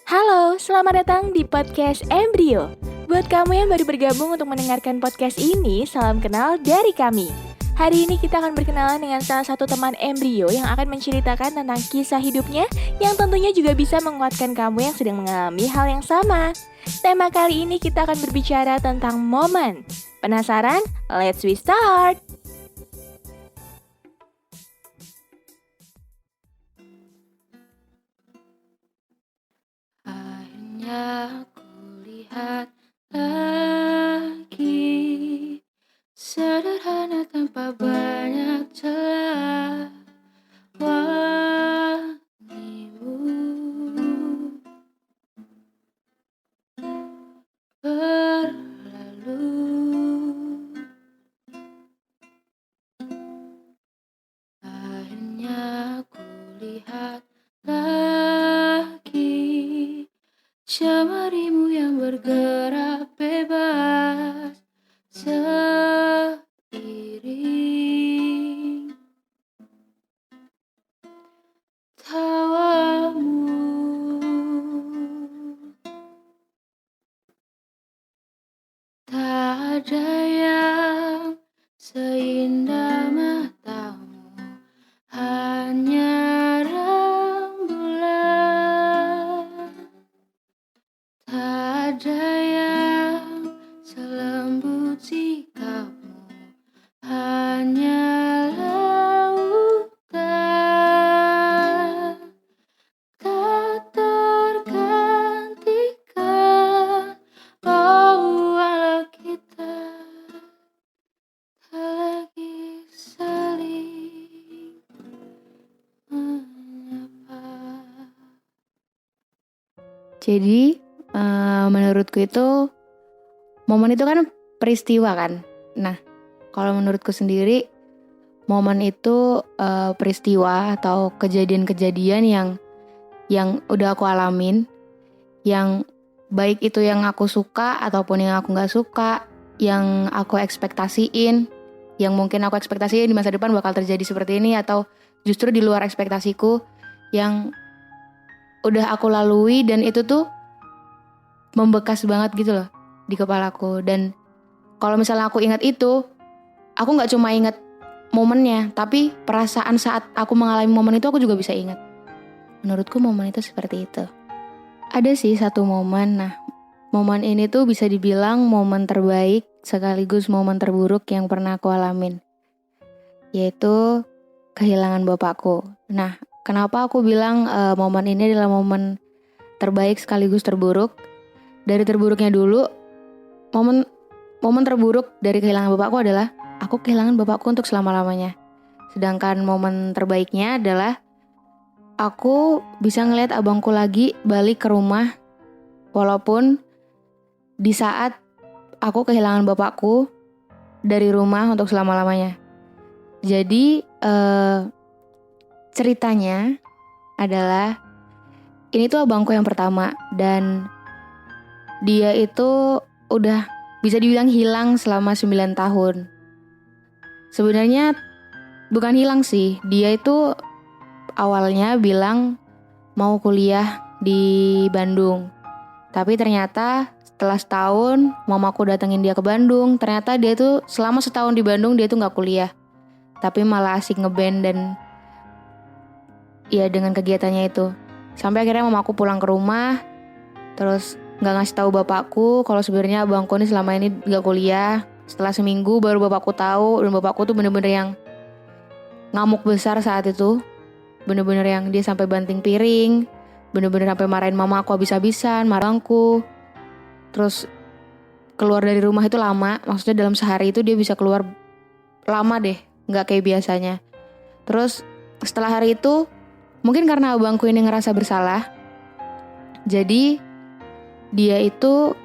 Halo, selamat datang di podcast Embrio. Buat kamu yang baru bergabung untuk mendengarkan podcast ini, salam kenal dari kami. Hari ini kita akan berkenalan dengan salah satu teman Embrio yang akan menceritakan tentang kisah hidupnya yang tentunya juga bisa menguatkan kamu yang sedang mengalami hal yang sama. Tema kali ini kita akan berbicara tentang momen. Penasaran? Let's we start! Akhirnya aku lihat lagi, sederhana tanpa banyak celah, wangimu berlalu. Akhirnya aku lihat lagi jemarimu yang bergerak bebas seiring tawamu. Tak ada yang seindah matamu, hanya rembulan. Tak ada yang selembut sikapmu, hanya lautan. Tak tergantikan, oh walau kita tak lagi saling menyapa. Jadi menurutku itu momen itu kan peristiwa kan. Nah, kalau menurutku sendiri momen itu peristiwa atau kejadian-kejadian yang udah aku alamin, yang baik itu yang aku suka ataupun yang aku nggak suka, yang aku ekspektasiin, yang mungkin aku ekspektasiin di masa depan bakal terjadi seperti ini atau justru di luar ekspektasiku, yang udah aku lalui dan itu tuh membekas banget gitu loh di kepalaku. Dan kalau misalnya aku ingat itu, aku nggak cuma ingat momennya, tapi perasaan saat aku mengalami momen itu aku juga bisa ingat. Menurutku momen itu seperti itu. Ada sih satu momen, nah momen ini tuh bisa dibilang momen terbaik sekaligus momen terburuk yang pernah aku alamin, yaitu kehilangan bapakku. Nah, kenapa aku bilang momen ini adalah momen terbaik sekaligus terburuk? Dari terburuknya dulu, momen terburuk dari kehilangan bapakku adalah aku kehilangan bapakku untuk selama-lamanya. Sedangkan momen terbaiknya adalah aku bisa ngeliat abangku lagi balik ke rumah, walaupun di saat aku kehilangan bapakku dari rumah untuk selama-lamanya. Jadi ceritanya adalah ini tuh abangku yang pertama, dan dia itu udah bisa dibilang hilang selama 9 tahun. Sebenarnya bukan hilang sih, dia itu awalnya bilang mau kuliah di Bandung. Tapi ternyata setelah setahun mamaku datengin dia ke Bandung, ternyata dia tuh selama setahun di Bandung dia tuh gak kuliah, tapi malah asik ngeband dan ya dengan kegiatannya itu. Sampai akhirnya mamaku pulang ke rumah, terus gak ngasih tahu bapakku kalau sebenarnya abangku ini selama ini gak kuliah. Setelah seminggu baru bapakku tahu, dan bapakku tuh bener-bener yang ngamuk besar saat itu. Bener-bener yang dia sampai banting piring, bener-bener sampai marahin mama aku habis-habisan, marahku. Terus keluar dari rumah itu lama, maksudnya dalam sehari itu dia bisa keluar lama deh, gak kayak biasanya. Terus setelah hari itu, mungkin karena abangku ini ngerasa bersalah, jadi dia itu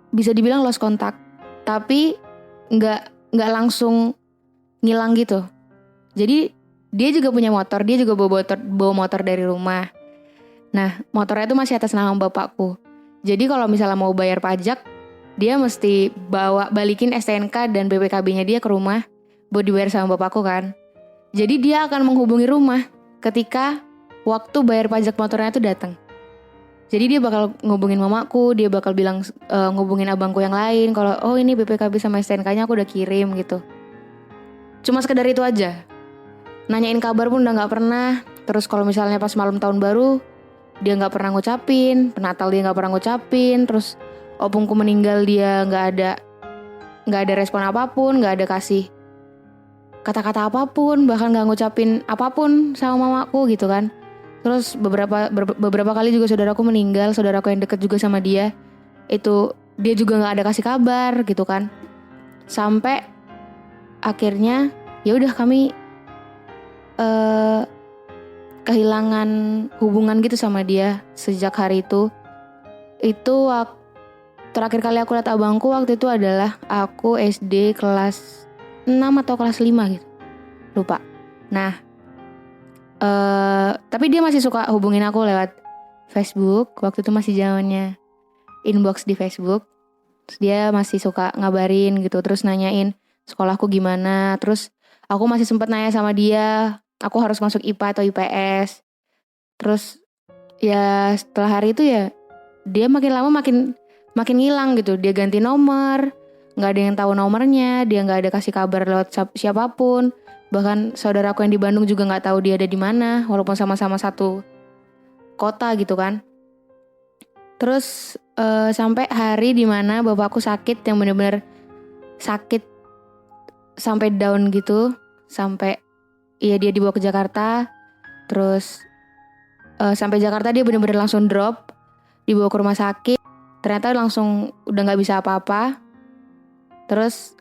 bisa dibilang lost kontak, tapi gak langsung ngilang gitu. Jadi dia juga punya motor, dia juga bawa motor dari rumah. Nah, motornya itu masih atas nama bapakku. Jadi kalau misalnya mau bayar pajak, dia mesti balikin STNK dan BPKB-nya dia ke rumah buat dibayar sama bapakku kan. Jadi dia akan menghubungi rumah ketika waktu bayar pajak motornya tuh datang. Jadi dia bakal ngubungin mamaku, dia bakal bilang ngubungin abangku yang lain kalau oh ini BPKB sama STNK-nya aku udah kirim gitu. Cuma sekedar itu aja. Nanyain kabar pun udah nggak pernah. Terus kalau misalnya pas malam tahun baru dia nggak pernah ngucapin, Natal dia nggak pernah ngucapin. Terus opungku meninggal dia nggak ada respon apapun, nggak ada kasih kata-kata apapun, bahkan nggak ngucapin apapun sama mamaku gitu kan. Terus beberapa kali juga saudaraku meninggal, saudaraku yang deket juga sama dia, itu dia juga nggak ada kasih kabar gitu kan. Sampai akhirnya ya udah kami kehilangan hubungan gitu sama dia sejak hari itu. Itu terakhir kali aku lihat abangku waktu itu adalah aku SD kelas 6 atau kelas 5 gitu, lupa. Nah tapi dia masih suka hubungin aku lewat Facebook. Waktu itu masih zamannya inbox di Facebook. Terus dia masih suka ngabarin gitu, terus nanyain sekolahku gimana. Terus aku masih sempat nanya sama dia, aku harus masuk IPA atau IPS. Terus ya setelah hari itu ya dia makin lama makin ngilang gitu. Dia ganti nomor, nggak ada yang tahu nomornya, dia nggak ada kasih kabar lewat siapapun. Bahkan saudaraku yang di Bandung juga nggak tahu dia ada di mana, walaupun sama-sama satu kota gitu kan. Terus sampai hari dimana bapakku sakit, yang benar-benar sakit sampai down gitu, sampai dia dibawa ke Jakarta. Terus sampai Jakarta dia benar-benar langsung drop, dibawa ke rumah sakit. Ternyata langsung udah nggak bisa apa-apa. Terus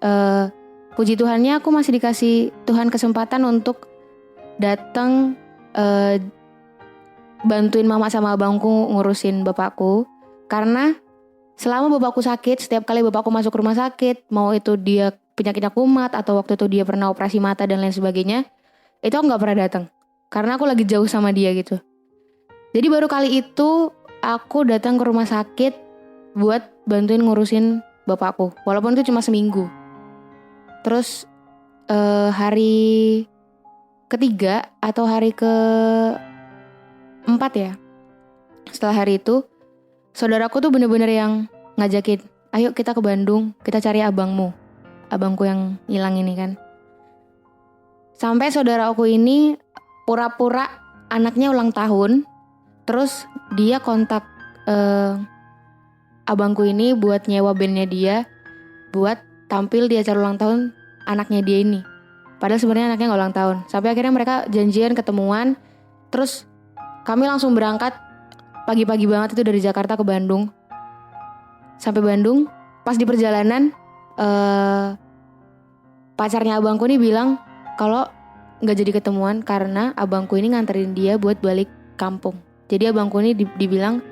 puji Tuhannya aku masih dikasih Tuhan kesempatan untuk datang bantuin mama sama abangku ngurusin bapakku. Karena selama bapakku sakit, setiap kali bapakku masuk rumah sakit, mau itu dia penyakitnya kumat atau waktu itu dia pernah operasi mata dan lain sebagainya, itu aku gak pernah datang. Karena aku lagi jauh sama dia gitu. Jadi baru kali itu aku datang ke rumah sakit buat bantuin ngurusin bapakku, walaupun itu cuma seminggu. Terus hari ketiga atau hari keempat ya, setelah hari itu saudaraku tuh bener-bener yang ngajakin, ayo kita ke Bandung, kita cari abangku yang hilang ini kan. Sampai saudaraku ini pura-pura anaknya ulang tahun, terus dia kontak abangku ini buat nyewa bandnya dia buat tampil di acara ulang tahun anaknya dia ini. Padahal sebenarnya anaknya gak ulang tahun. Sampai akhirnya mereka janjian ketemuan. Terus kami langsung berangkat pagi-pagi banget itu dari Jakarta ke Bandung. Sampai Bandung, pas di perjalanan pacarnya abangku ini bilang kalau gak jadi ketemuan karena abangku ini nganterin dia buat balik kampung. Jadi abangku ini dibilang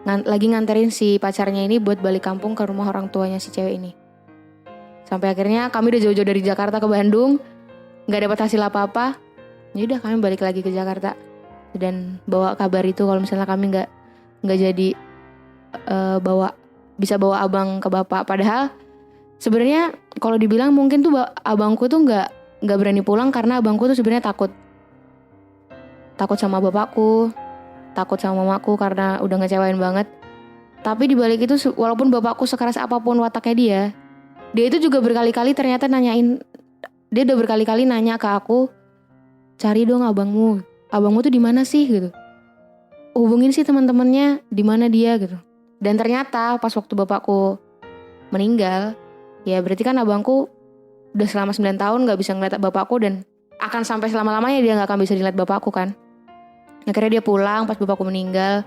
lagi nganterin si pacarnya ini buat balik kampung ke rumah orang tuanya si cewek ini. Sampai akhirnya kami udah jauh-jauh dari Jakarta ke Bandung, gak dapat hasil apa-apa. Yaudah kami balik lagi ke Jakarta dan bawa kabar itu kalau misalnya kami nggak jadi bisa bawa abang ke bapak. Padahal sebenarnya kalau dibilang mungkin tuh abangku tuh nggak berani pulang karena abangku tuh sebenarnya takut sama bapakku, takut sama mamaku karena udah ngecewain banget. Tapi dibalik itu walaupun bapakku sekeras apapun wataknya dia itu juga berkali-kali ternyata dia udah berkali-kali nanya ke aku, cari dong abangmu tuh di mana sih gitu, hubungin sih teman-temannya di mana dia gitu. Dan ternyata pas waktu bapakku meninggal, ya berarti kan abangku udah selama 9 tahun gak bisa ngeliat bapakku dan akan sampai selama-lamanya dia gak akan bisa dilihat bapakku kan. Akhirnya dia pulang pas bapakku meninggal.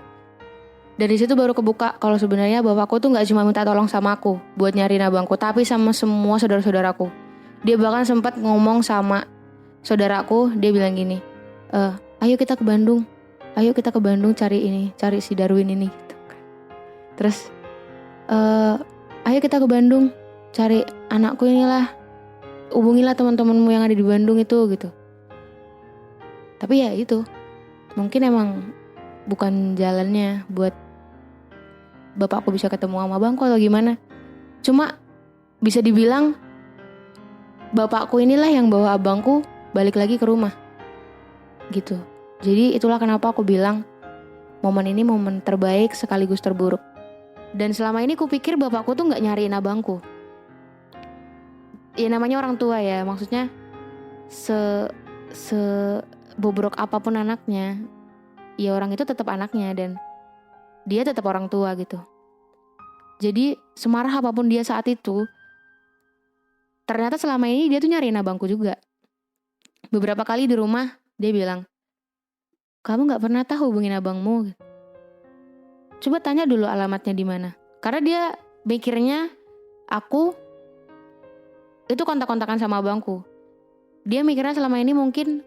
Dari situ baru kebuka kalau sebenarnya bapakku tuh gak cuma minta tolong sama aku buat nyariin abangku, tapi sama semua saudara-saudaraku. Dia bahkan sempat ngomong sama saudaraku, dia bilang gini, ayo kita ke Bandung cari si Darwin ini gitu. Terus ayo kita ke Bandung cari anakku inilah, hubungilah teman-temanmu yang ada di Bandung itu gitu. Tapi ya itu mungkin emang bukan jalannya buat bapakku bisa ketemu sama abangku atau gimana. Cuma bisa dibilang bapakku inilah yang bawa abangku balik lagi ke rumah gitu. Jadi itulah kenapa aku bilang momen ini momen terbaik sekaligus terburuk. Dan selama ini kupikir bapakku tuh gak nyariin abangku. Ya namanya orang tua ya, maksudnya bobrok apapun anaknya, ya orang itu tetap anaknya dan dia tetap orang tua gitu. Jadi semarah apapun dia saat itu, ternyata selama ini dia tuh nyariin abangku juga. Beberapa kali di rumah dia bilang, kamu gak pernah tahu hubungin abangmu. Coba tanya dulu alamatnya di mana. Karena dia mikirnya aku itu kontak-kontakan sama abangku. Dia mikirnya selama ini mungkin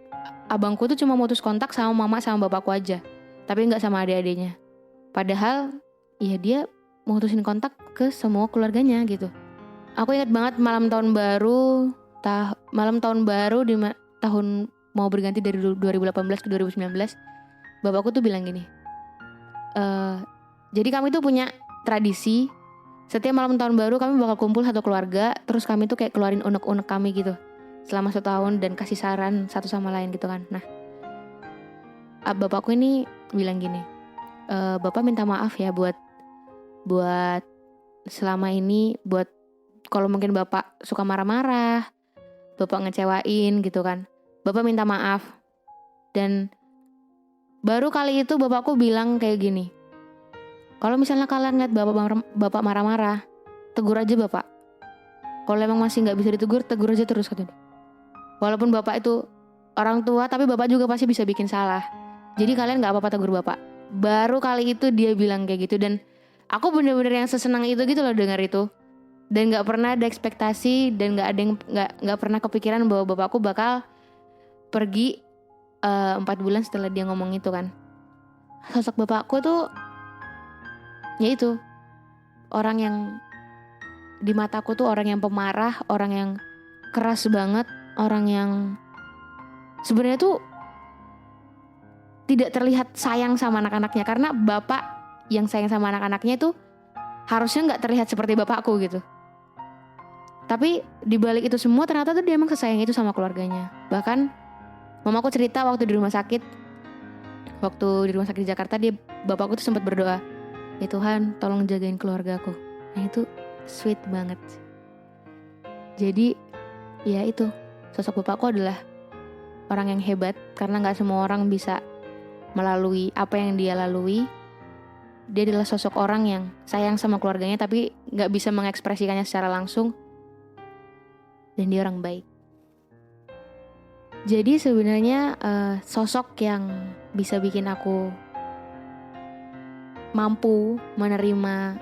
abangku tuh cuma mutus kontak sama mama sama bapakku aja, tapi gak sama adik-adiknya. Padahal ya dia mutusin kontak ke semua keluarganya gitu. Aku ingat banget malam tahun baru di tahun mau berganti dari 2018 ke 2019. Bapakku tuh bilang gini, jadi kami tuh punya tradisi setiap malam tahun baru kami bakal kumpul satu keluarga, terus kami tuh kayak keluarin unek-unek kami gitu selama 1 tahun dan kasih saran satu sama lain gitu kan. Nah, bapakku ini bilang gini, bapak minta maaf ya buat selama ini, buat kalau mungkin bapak suka marah-marah, bapak ngecewain gitu kan. Bapak minta maaf. Dan baru kali itu bapakku bilang kayak gini, kalau misalnya kalian lihat bapak marah-marah, tegur aja bapak. Kalau emang masih gak bisa ditegur, tegur aja terus katanya. Walaupun bapak itu orang tua, tapi bapak juga pasti bisa bikin salah. Jadi kalian gak apa-apa tegur bapak. Baru kali itu dia bilang kayak gitu. Dan aku bener-bener yang sesenang itu gitu loh dengar itu. Dan gak pernah ada ekspektasi, dan gak pernah kepikiran bahwa bapakku bakal pergi 4 bulan setelah dia ngomong itu kan. Sosok bapakku tuh ya itu, orang yang di mataku tuh orang yang pemarah, orang yang keras banget, orang yang sebenarnya tuh tidak terlihat sayang sama anak-anaknya. Karena bapak yang sayang sama anak-anaknya itu harusnya gak terlihat seperti bapakku gitu. Tapi dibalik itu semua ternyata tuh dia emang sesayang itu sama keluarganya. Bahkan mamaku cerita waktu di rumah sakit di Jakarta, bapakku tuh sempat berdoa, ya Tuhan tolong jagain keluargaku. Nah itu sweet banget. Jadi ya itu, sosok bapakku adalah orang yang hebat. Karena gak semua orang bisa melalui apa yang dia lalui. Dia adalah sosok orang yang sayang sama keluarganya, tapi gak bisa mengekspresikannya secara langsung. Dan dia orang baik. Jadi sebenarnya sosok yang bisa bikin aku mampu menerima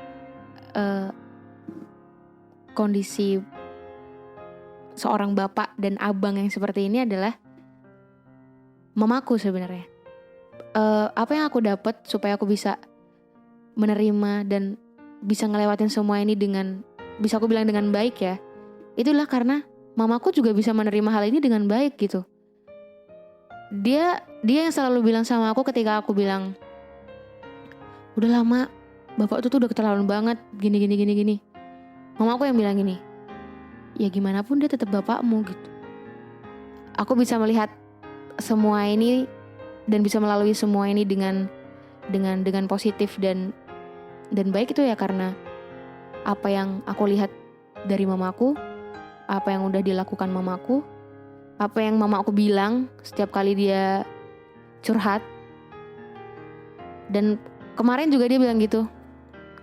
kondisi seorang bapak dan abang yang seperti ini adalah mamaku sebenarnya. Apa yang aku dapat supaya aku bisa menerima dan bisa ngelewatin semua ini dengan, bisa aku bilang dengan baik ya, itulah karena mamaku juga bisa menerima hal ini dengan baik gitu. Dia yang selalu bilang sama aku ketika aku bilang, udah lama, bapak tuh udah keterlaluan banget, gini. Mamaku yang bilang gini, ya gimana pun dia tetap bapakmu gitu. Aku bisa melihat semua ini dan bisa melalui semua ini dengan positif dan baik itu ya karena apa yang aku lihat dari mamaku, apa yang udah dilakukan mamaku, apa yang mamaku bilang setiap kali dia curhat. Dan kemarin juga dia bilang gitu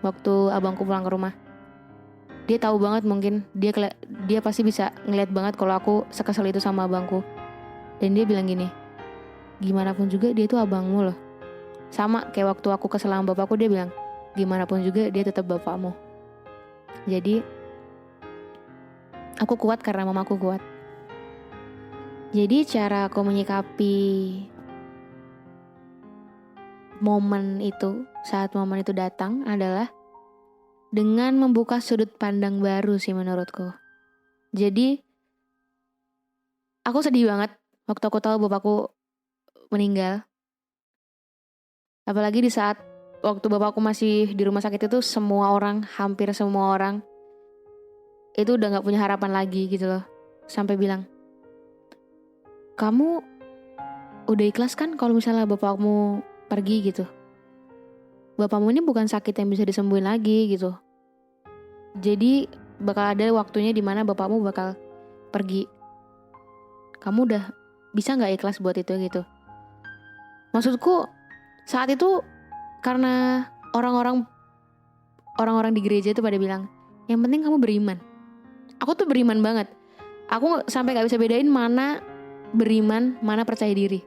waktu abangku pulang ke rumah. Dia tahu banget, mungkin dia pasti bisa ngeliat banget kalau aku sekesel itu sama abangku. Dan dia bilang gini, gimana pun juga dia itu abangmu loh. Sama kayak waktu aku kesel sama bapakku, dia bilang, gimana pun juga dia tetap bapakmu. Jadi aku kuat karena mamaku kuat. Jadi cara aku menyikapi momen itu, saat momen itu datang adalah dengan membuka sudut pandang baru sih menurutku. Jadi aku sedih banget waktu aku tahu bapakku meninggal. Apalagi di saat waktu bapakku masih di rumah sakit itu hampir semua orang itu udah gak punya harapan lagi gitu loh. Sampai bilang, kamu udah ikhlas kan kalau misalnya bapakmu pergi gitu. Bapakmu ini bukan sakit yang bisa disembuhin lagi gitu. Jadi bakal ada waktunya dimana bapakmu bakal pergi. Kamu udah bisa gak ikhlas buat itu gitu. Maksudku saat itu karena orang-orang di gereja itu pada bilang, yang penting kamu beriman. Aku tuh beriman banget. Aku sampai gak bisa bedain mana beriman, mana percaya diri.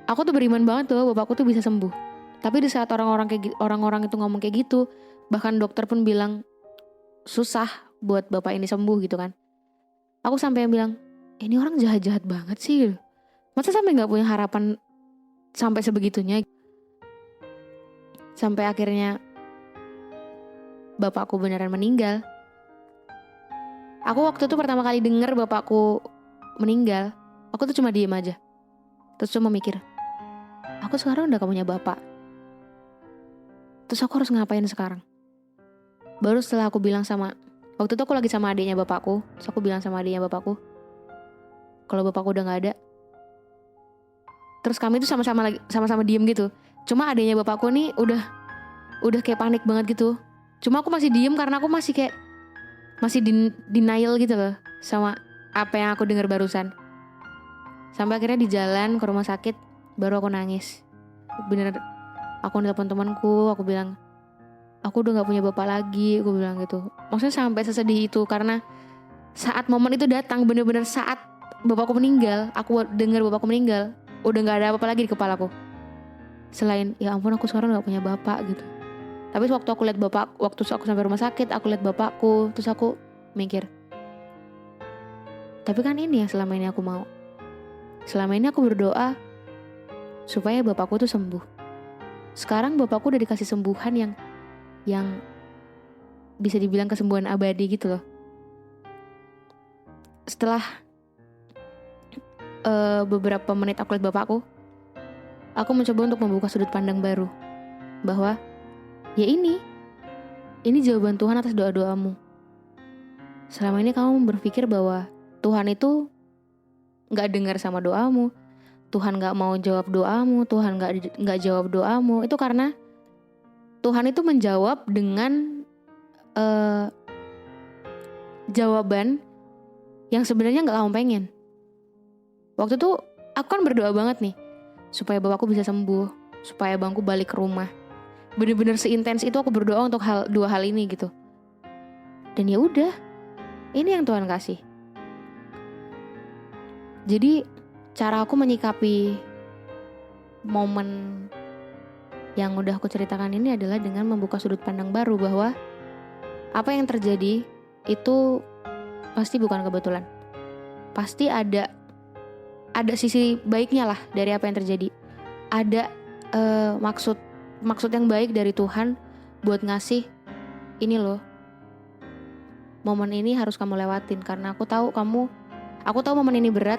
Aku tuh beriman banget bahwa bapakku tuh bisa sembuh. Tapi di saat orang-orang itu ngomong kayak gitu, bahkan dokter pun bilang susah buat bapak ini sembuh gitu kan. Aku sampai yang bilang, ini orang jahat-jahat banget sih. Masa sampai gak punya harapan sampai sebegitunya. Sampai akhirnya bapakku beneran meninggal. Aku waktu itu pertama kali denger bapakku meninggal, aku tuh cuma diem aja. Terus cuma mikir, aku sekarang udah gak punya bapak. Terus aku harus ngapain sekarang? Baru setelah aku bilang waktu itu aku lagi sama adiknya bapakku. Terus aku bilang sama adiknya bapakku, kalau bapakku udah gak ada. Terus kami tuh sama-sama diem gitu. Cuma adiknya bapakku nih udah kayak panik banget gitu. Cuma aku masih diem karena aku masih kayak masih denial gitu loh sama apa yang aku dengar barusan. Sampai akhirnya di jalan ke rumah sakit baru aku nangis. Bener, aku nelpon temanku, aku bilang aku udah gak punya bapak lagi, aku bilang gitu. Maksudnya sampai sesedih itu karena saat momen itu datang, bener-bener saat bapakku meninggal, aku dengar bapakku meninggal, udah gak ada apa-apa lagi di kepalaku selain ya ampun aku sekarang gak punya bapak gitu. Tapi waktu aku lihat waktu aku sampai rumah sakit, aku lihat bapakku, terus aku mikir, tapi kan ini yang selama ini aku mau. Selama ini aku berdoa supaya bapakku tuh sembuh. Sekarang bapakku udah dikasih sembuhan yang bisa dibilang kesembuhan abadi gitu loh. Setelah beberapa menit aku lihat bapakku, aku mencoba untuk membuka sudut pandang baru, bahwa ya ini jawaban Tuhan atas doa-doamu. Selama ini kamu berpikir bahwa Tuhan itu gak dengar sama doamu, Tuhan gak mau jawab doamu, Tuhan gak jawab doamu. Itu karena Tuhan itu menjawab dengan jawaban yang sebenarnya gak kamu pengen. Waktu itu aku kan berdoa banget nih supaya bapakku bisa sembuh, supaya bangku balik ke rumah. Bener-bener seintens itu aku berdoa untuk dua hal ini gitu. Dan ya udah, ini yang Tuhan kasih. Jadi cara aku menyikapi momen yang udah aku ceritakan ini adalah dengan membuka sudut pandang baru bahwa apa yang terjadi itu pasti bukan kebetulan. Pasti ada sisi baiknya lah dari apa yang terjadi. Ada maksud yang baik dari Tuhan buat ngasih ini loh. Momen ini harus kamu lewatin karena aku tahu momen ini berat,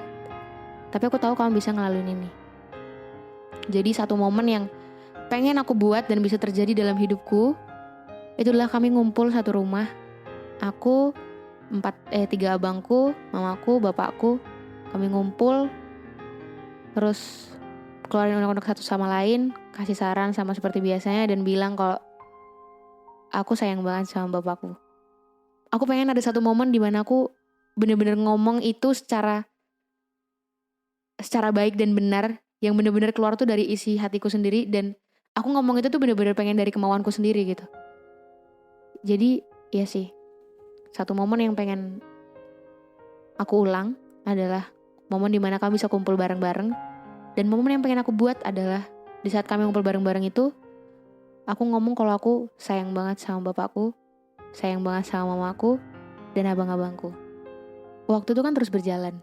tapi aku tahu kamu bisa ngelaluin ini. Jadi satu momen yang pengen aku buat dan bisa terjadi dalam hidupku, itu adalah kami ngumpul satu rumah. Aku 3 abangku, mamaku, bapakku, kami ngumpul. Terus keluarin unek-unek satu sama lain, kasih saran sama seperti biasanya dan bilang kalau aku sayang banget sama bapakku. Aku pengen ada satu momen di mana aku bener-bener ngomong itu secara baik dan benar, yang bener-bener keluar tuh dari isi hatiku sendiri, dan aku ngomong itu tuh bener-bener pengen dari kemauanku sendiri gitu. Jadi ya sih, satu momen yang pengen aku ulang adalah momen di mana kami bisa kumpul bareng-bareng. Dan momen yang pengen aku buat adalah di saat kami ngumpul bareng-bareng itu, aku ngomong kalau aku sayang banget sama bapakku, sayang banget sama mamaku, dan abang-abangku. Waktu itu kan terus berjalan.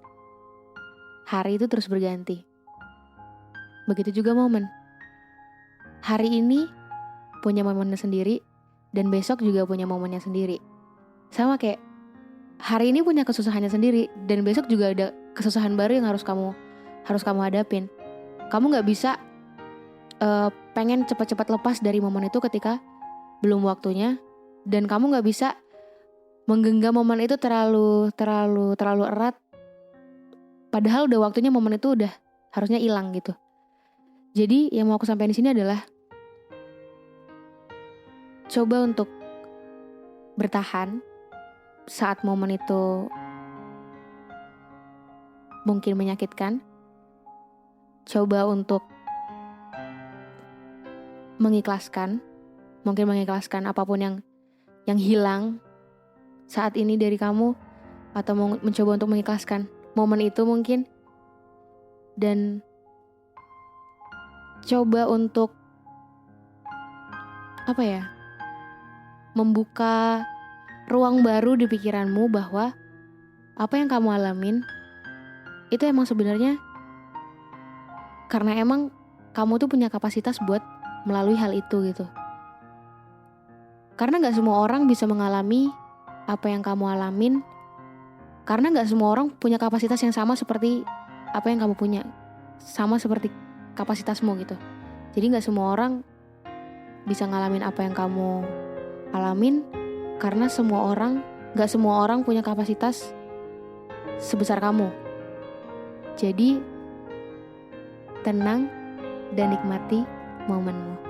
Hari itu terus berganti. Begitu juga momen. Hari ini punya momennya sendiri, dan besok juga punya momennya sendiri. Sama kayak hari ini punya kesusahannya sendiri, dan besok juga ada kesusahan baru yang harus kamu hadapin. Kamu gak bisa pengen cepat-cepat lepas dari momen itu ketika belum waktunya, dan kamu gak bisa menggenggam momen itu terlalu erat, padahal udah waktunya momen itu udah harusnya hilang gitu. Jadi yang mau aku sampaikan di sini adalah coba untuk bertahan saat momen itu mungkin menyakitkan. Coba untuk mengikhlaskan apapun yang hilang saat ini dari kamu, atau mencoba untuk mengikhlaskan momen itu mungkin, dan coba untuk membuka ruang baru di pikiranmu bahwa apa yang kamu alamin itu emang sebenarnya karena emang kamu tuh punya kapasitas buat melalui hal itu gitu. Karena gak semua orang bisa mengalami apa yang kamu alamin, karena gak semua orang punya kapasitas yang sama seperti apa yang kamu punya, sama seperti kapasitasmu gitu. Jadi gak semua orang bisa ngalamin apa yang kamu alamin, karena gak semua orang punya kapasitas sebesar kamu. Jadi tenang dan nikmati momenmu.